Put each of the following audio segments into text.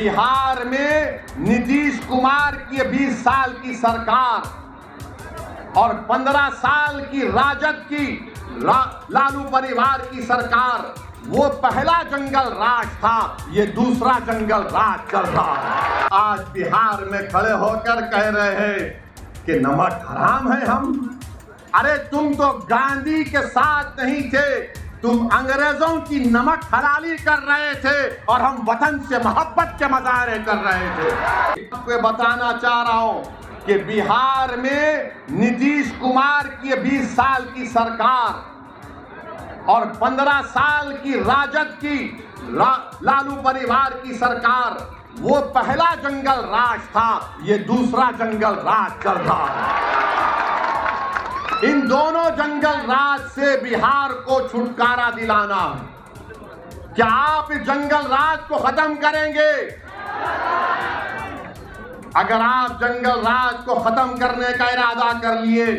बिहार में नीतीश कुमार की 20 साल की सरकार और 15 साल की राजद की लालू परिवार की सरकार, वो पहला जंगल राज था, ये दूसरा जंगल राज चल रहा है। आज बिहार में खड़े होकर कह रहे हैं कि नमक हराम है हम। अरे तुम तो गांधी के साथ नहीं थे, तुम अंग्रेजों की नमक हलाली कर रहे थे और हम वतन से मोहब्बत के मजारे कर रहे थे। आपको बताना चाह रहा हूं कि बिहार में नीतीश कुमार की 20 साल की सरकार और 15 साल की राजद की लालू परिवार की सरकार, वो पहला जंगल राज था, ये दूसरा जंगल राज चल रहा है। इन दोनों जंगल राज से बिहार को छुटकारा दिलाना है। क्या आप इस जंगल राज को खत्म करेंगे? अगर आप जंगल राज को खत्म करने का इरादा कर लिए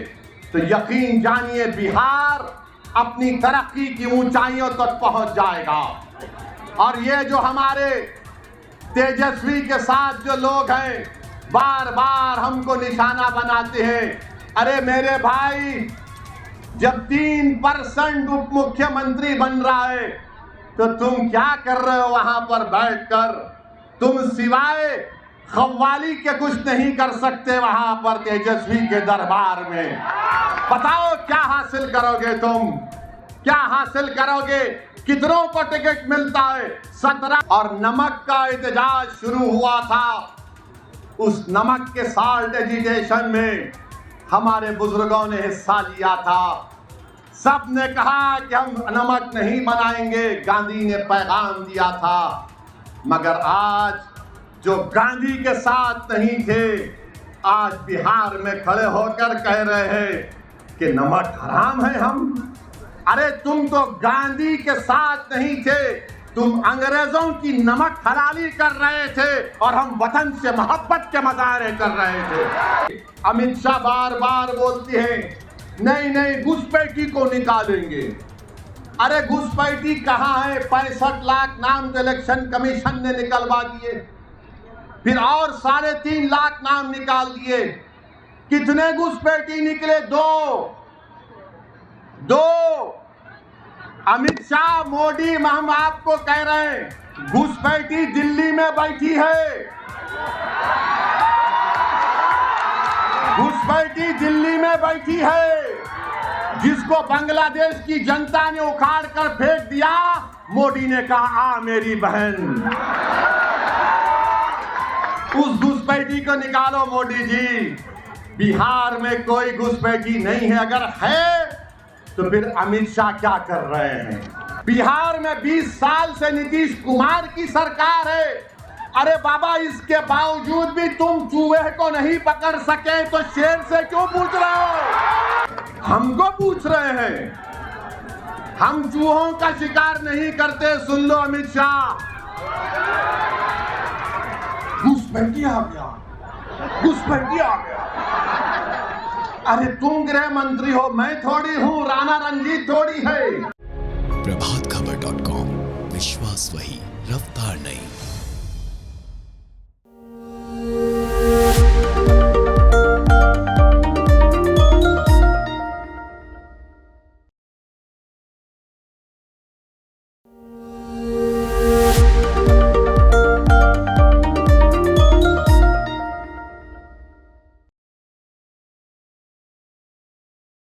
तो यकीन जानिए बिहार अपनी तरक्की की ऊंचाइयों तक पहुंच जाएगा। और ये जो हमारे तेजस्वी के साथ जो लोग हैं, बार बार हमको निशाना बनाते हैं। अरे मेरे भाई, जब 3% उप मुख्यमंत्री बन रहा है तो तुम क्या कर रहे हो वहां पर बैठकर? तुम सिवाय खव्वाली के कुछ नहीं कर सकते वहां पर तेजस्वी के दरबार में। बताओ क्या हासिल करोगे तुम? क्या हासिल करोगे? कितनों को टिकट मिलता है? 17। और नमक का एहतजाज शुरू हुआ था। उस नमक के साल्ट एजिटेशन में हमारे बुजुर्गों ने हिस्सा लिया था। सब ने कहा कि हम नमक नहीं बनाएंगे, गांधी ने पैगाम दिया था। मगर आज जो गांधी के साथ नहीं थे, आज बिहार में खड़े होकर कह रहे हैं कि नमक हराम है हम। अरे तुम तो गांधी के साथ नहीं थे, तुम अंग्रेजों की नमक हलाली कर रहे थे और हम वतन से मोहब्बत के मजारे कर रहे थे। अमित शाह बार बार बोलते हैं नहीं नहीं घुसपैठी को निकालेंगे। अरे घुसपैठी कहाँ है? 65 लाख नाम तो इलेक्शन कमीशन ने निकलवा दिए, फिर और 3.5 लाख नाम निकाल दिए। कितने घुसपैठी निकले? दो। अमित शाह, मोदी, हम आपको कह रहे हैं घुसपैठी दिल्ली में बैठी है। घुसपैठी दिल्ली में बैठी है, जिसको बांग्लादेश की जनता ने उखाड़ कर फेंक दिया। मोदी ने कहा आ मेरी बहन, उस घुसपैठी को निकालो मोदी जी। बिहार में कोई घुसपैठी नहीं है। अगर है तो फिर अमित शाह क्या कर रहे हैं? बिहार में 20 साल से नीतीश कुमार की सरकार है। अरे बाबा, इसके बावजूद भी तुम चूहे को नहीं पकड़ सके तो शेर से क्यों पूछ रहे हो? हमको पूछ रहे हैं। हम चूहों का शिकार नहीं करते। सुन लो अमित शाह, घुसपैठी आ गया, घुसपैठी आ गया। अरे तुम गृह मंत्री हो, मैं थोड़ी हूँ, राणा रंजीत थोड़ी है। प्रभातखबर.com, विश्वास वही, रफ्तार नहीं।